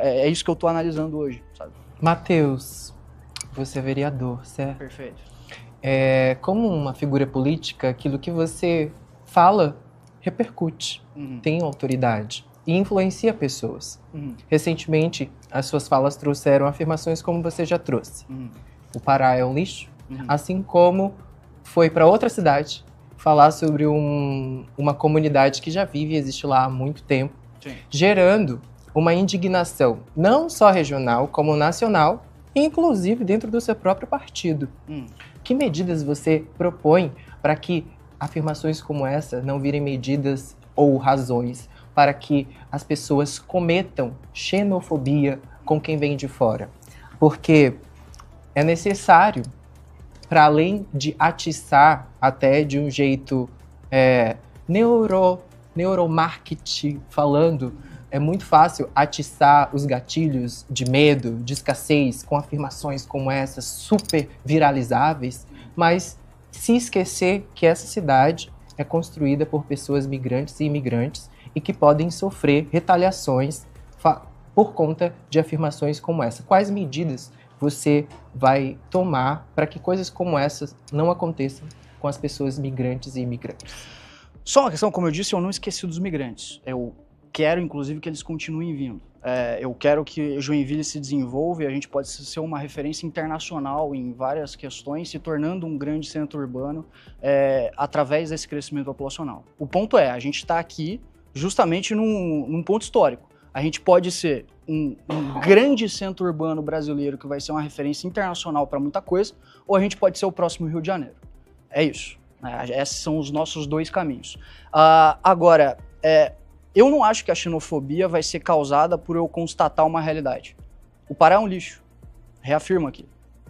É isso que eu tô analisando hoje, sabe? Matheus, você é vereador, certo? Perfeito. Como uma figura política, aquilo que você fala repercute, tem autoridade e influencia pessoas. Recentemente, as suas falas trouxeram afirmações como você já trouxe. O Pará é um lixo, assim como foi para outra cidade falar sobre uma comunidade que já vive e existe lá há muito tempo, gerando uma indignação não só regional, como nacional, inclusive dentro do seu próprio partido. Que medidas você propõe para que afirmações como essa não virem medidas ou razões para que as pessoas cometam xenofobia com quem vem de fora? Porque é necessário, para além de atiçar até de um jeito neuromarketing falando, é muito fácil atiçar os gatilhos de medo, de escassez, com afirmações como essas, super viralizáveis, mas se esquecer que essa cidade é construída por pessoas migrantes e imigrantes e que podem sofrer retaliações por conta de afirmações como essa. Quais medidas você vai tomar para que coisas como essas não aconteçam com as pessoas migrantes e imigrantes? Só uma questão, como eu disse, eu não esqueci dos migrantes. Eu quero, inclusive, que eles continuem vindo. Eu quero que Joinville se desenvolva e a gente pode ser uma referência internacional em várias questões, se tornando um grande centro urbano através desse crescimento populacional. O ponto é, a gente está aqui justamente num ponto histórico. A gente pode ser um grande centro urbano brasileiro que vai ser uma referência internacional para muita coisa, ou a gente pode ser o próximo Rio de Janeiro. É isso. Esses são os nossos dois caminhos. Agora, eu não acho que a xenofobia vai ser causada por eu constatar uma realidade. O Pará é um lixo. Reafirmo aqui.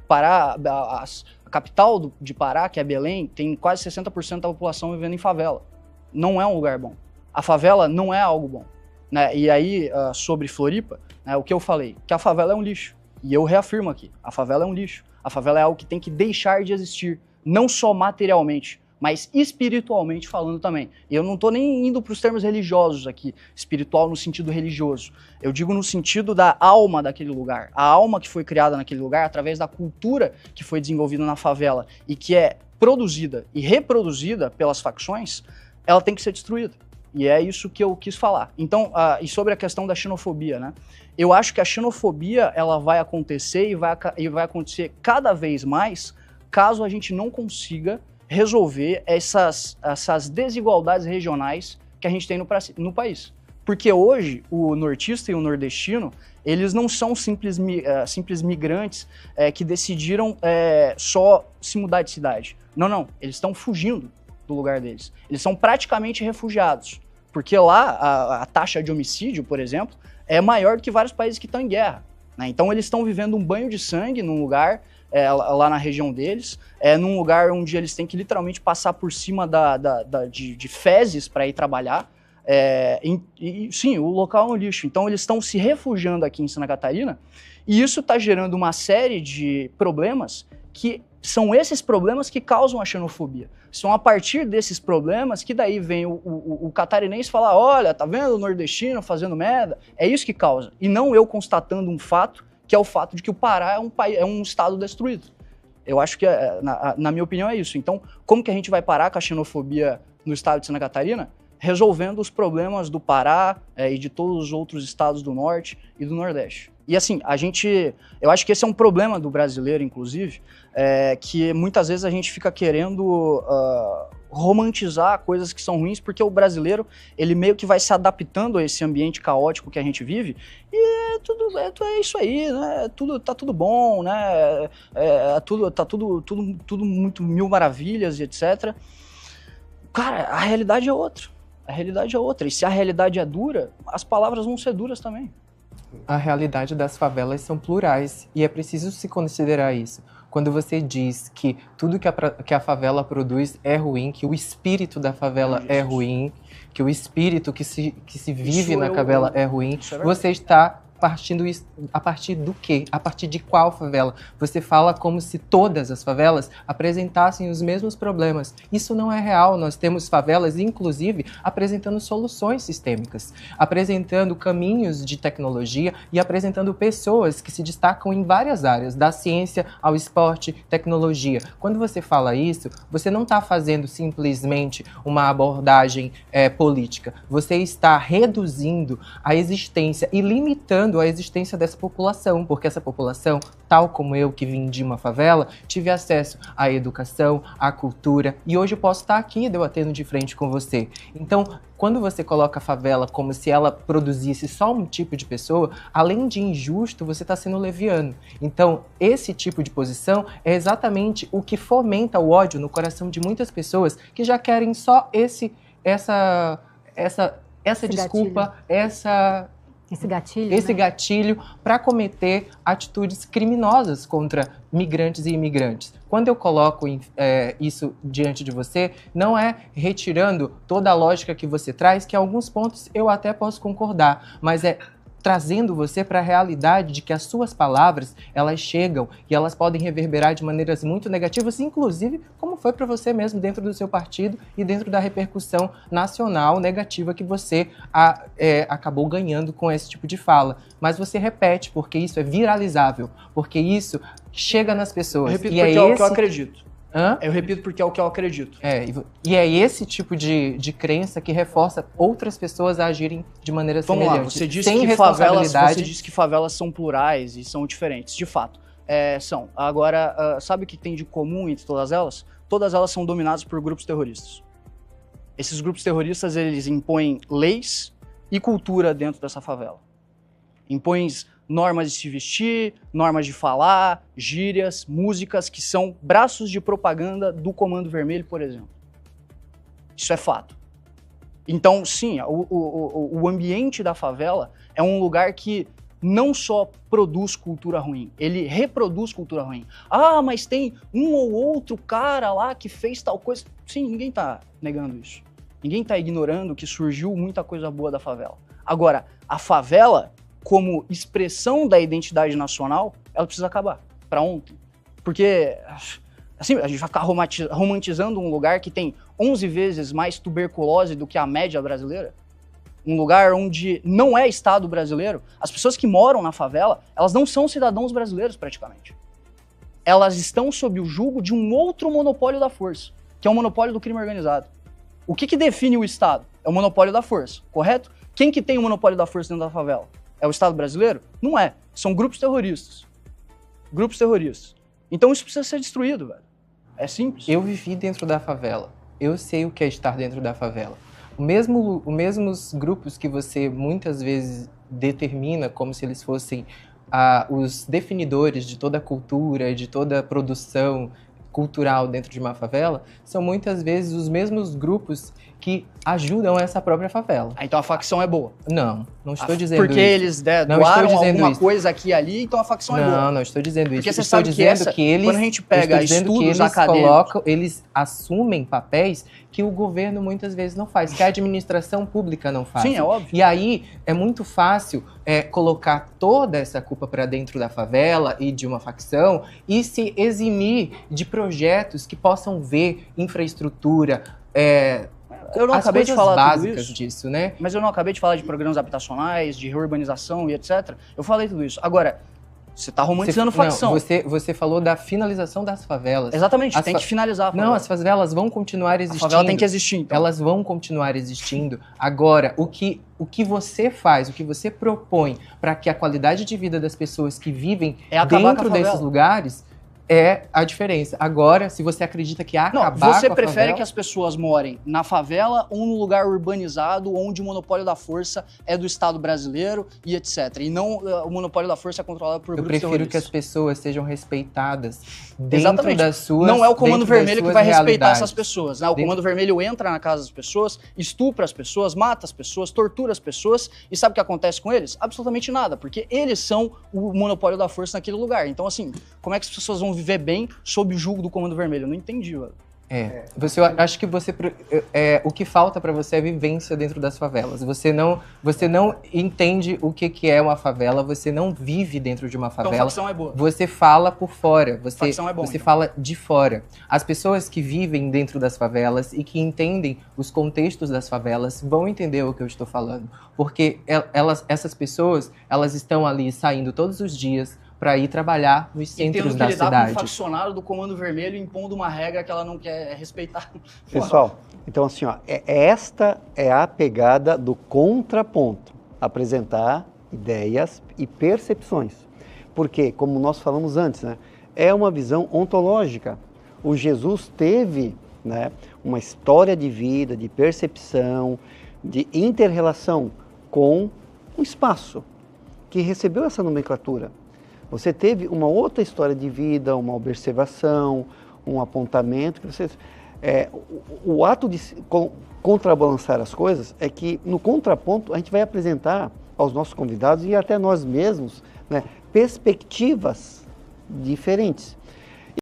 Pará, a capital de Pará, que é Belém, tem quase 60% da população vivendo em favela. Não é um lugar bom. A favela não é algo bom. Né? E aí, sobre Floripa, o que eu falei? Que a favela é um lixo. E eu reafirmo aqui. A favela é um lixo. A favela é algo que tem que deixar de existir. Não só materialmente, mas espiritualmente falando também. E eu não estou nem indo para os termos religiosos aqui, espiritual no sentido religioso. Eu digo no sentido da alma daquele lugar. A alma que foi criada naquele lugar através da cultura que foi desenvolvida na favela e que é produzida e reproduzida pelas facções, ela tem que ser destruída. E é isso que eu quis falar. Então, e sobre a questão da xenofobia, né? Eu acho que a xenofobia ela vai acontecer e vai acontecer cada vez mais caso a gente não consiga resolver essas desigualdades regionais que a gente tem no país. Porque hoje, o nortista e o nordestino, eles não são simples migrantes que decidiram só se mudar de cidade. Não, eles estão fugindo do lugar deles. Eles são praticamente refugiados. Porque lá, a taxa de homicídio, por exemplo, é maior do que vários países que estão em guerra. Né? Então, eles estão vivendo um banho de sangue num lugar lá na região deles, num lugar onde eles têm que literalmente passar por cima de fezes para ir trabalhar. Sim, o local é um lixo. Então eles estão se refugiando aqui em Santa Catarina e isso está gerando uma série de problemas que são esses problemas que causam a xenofobia. São a partir desses problemas que daí vem o catarinense falar, olha, tá vendo o nordestino fazendo merda? É isso que causa. E não eu constatando um fato, que é o fato de que o Pará é um estado destruído. Eu acho que, na minha opinião, é isso. Então, como que a gente vai parar com a xenofobia no estado de Santa Catarina? Resolvendo os problemas do Pará e de todos os outros estados do Norte e do Nordeste. E assim, eu acho que esse é um problema do brasileiro, inclusive, que muitas vezes a gente fica querendo romantizar coisas que são ruins, porque o brasileiro, ele meio que vai se adaptando a esse ambiente caótico que a gente vive, e é isso aí, né? Tá tudo bom, né? Tá tudo muito mil maravilhas e etc. Cara, a realidade é outra. A realidade é outra. E se a realidade é dura, as palavras vão ser duras também. A realidade das favelas são plurais e é preciso se considerar isso. Quando você diz que tudo que a favela produz é ruim, que o espírito da favela é ruim, que o espírito que se vive na favela é ruim, você está a partir do quê? A partir de qual favela? Você fala como se todas as favelas apresentassem os mesmos problemas. Isso não é real. Nós temos favelas, inclusive, apresentando soluções sistêmicas, apresentando caminhos de tecnologia e apresentando pessoas que se destacam em várias áreas, da ciência ao esporte, tecnologia. Quando você fala isso, você não está fazendo simplesmente uma abordagem política. Você está reduzindo a existência e limitando a existência dessa população, porque essa população, tal como eu que vim de uma favela, tive acesso à educação, à cultura, e hoje eu posso estar aqui debatendo de frente com você. Então, quando você coloca a favela como se ela produzisse só um tipo de pessoa, além de injusto, você está sendo leviano. Então, esse tipo de posição é exatamente o que fomenta o ódio no coração de muitas pessoas que já querem só essa desculpa, esse gatilho para cometer atitudes criminosas contra migrantes e imigrantes. Quando eu coloco isso diante de você, não é retirando toda a lógica que você traz, que em alguns pontos eu até posso concordar, mas é trazendo você para a realidade de que as suas palavras, elas chegam e elas podem reverberar de maneiras muito negativas, inclusive como foi para você mesmo dentro do seu partido e dentro da repercussão nacional negativa que você acabou ganhando com esse tipo de fala. Mas você repete, porque isso é viralizável, porque isso chega nas pessoas. Eu repito porque é o que eu acredito. Eu repito porque é o que eu acredito. E é esse tipo de crença que reforça outras pessoas a agirem de maneira semelhante. Vamos lá, você disse que favelas são plurais e são diferentes. De fato, são. Agora, sabe o que tem de comum entre todas elas? Todas elas são dominadas por grupos terroristas. Esses grupos terroristas, eles impõem leis e cultura dentro dessa favela. Impõem normas de se vestir, normas de falar, gírias, músicas que são braços de propaganda do Comando Vermelho, por exemplo. Isso é fato. Então, sim, o ambiente da favela é um lugar que não só produz cultura ruim, ele reproduz cultura ruim. Ah, mas tem um ou outro cara lá que fez tal coisa. Sim, ninguém tá negando isso. Ninguém tá ignorando que surgiu muita coisa boa da favela. Agora, a favela, como expressão da identidade nacional, ela precisa acabar, para ontem. Porque, assim, a gente vai ficar romantizando um lugar que tem 11 vezes mais tuberculose do que a média brasileira, um lugar onde não é Estado brasileiro. As pessoas que moram na favela, elas não são cidadãos brasileiros praticamente. Elas estão sob o jugo de um outro monopólio da força, que é o monopólio do crime organizado. O que define o Estado? É o monopólio da força, correto? Quem que tem o monopólio da força dentro da favela? É o Estado brasileiro? Não é. São grupos terroristas. Grupos terroristas. Então isso precisa ser destruído, velho. É simples. Eu vivi dentro da favela. Eu sei o que é estar dentro da favela. Os mesmos grupos que você muitas vezes determina como se eles fossem os definidores de toda a cultura, de toda a produção cultural dentro de uma favela, são muitas vezes os mesmos grupos que ajudam essa própria favela. Então a facção é boa? Não estou dizendo porque isso. Porque eles doaram alguma coisa aqui e ali, então a facção é boa. Não estou dizendo isso. Porque você sabe que quando a gente pega estudos acadêmicos... Eles assumem papéis que o governo muitas vezes não faz, que a administração pública não faz. Sim, é óbvio. E aí é muito fácil colocar toda essa culpa para dentro da favela e de uma facção e se eximir de projetos que possam ver infraestrutura, eu não acabei de falar básicas tudo isso, disso, né? Mas eu não acabei de falar de programas habitacionais, de reurbanização e etc. Eu falei tudo isso. Agora, você está romantizando facção. Você falou da finalização das favelas. Exatamente, tem que finalizar a favela. Não, as favelas vão continuar existindo. A favela tem que existir, então. Elas vão continuar existindo. Agora, o que você faz, o que você propõe para que a qualidade de vida das pessoas que vivem dentro desses lugares é a diferença. Agora, se você acredita que acabar com a você prefere favela, que as pessoas morem na favela ou num lugar urbanizado onde o monopólio da força é do Estado brasileiro e etc. E não o monopólio da força é controlado por grupos terroristas. Eu prefiro que as pessoas sejam respeitadas dentro das suas... Não é o Comando Vermelho que vai respeitar essas pessoas, né? O Comando Vermelho entra na casa das pessoas, estupra as pessoas, mata as pessoas, tortura as pessoas e sabe o que acontece com eles? Absolutamente nada, porque eles são o monopólio da força naquele lugar. Então, assim, como é que as pessoas vão viver bem sob o jugo do Comando Vermelho? Eu não entendi, velho. Acho que o que falta para você é vivência dentro das favelas. Você não entende o que é uma favela, você não vive dentro de uma favela. Então, facção é boa. Você fala por fora, Facção é bom, você então. fala de fora. As pessoas que vivem dentro das favelas e que entendem os contextos das favelas vão entender o que eu estou falando. Porque essas pessoas, elas estão ali saindo todos os dias para ir trabalhar nos centros da cidade. Tendo que lidar com um faccionário do Comando Vermelho impondo uma regra que ela não quer respeitar. Pessoal, então assim, ó, esta é a pegada do contraponto. Apresentar ideias e percepções. Porque, como nós falamos antes, né, é uma visão ontológica. O Jesus teve, né, uma história de vida, de percepção, de inter-relação com o espaço, que recebeu essa nomenclatura. Você teve uma outra história de vida, uma observação, um apontamento. O ato de contrabalançar as coisas é que, no contraponto, a gente vai apresentar aos nossos convidados e até nós mesmos, né, perspectivas diferentes.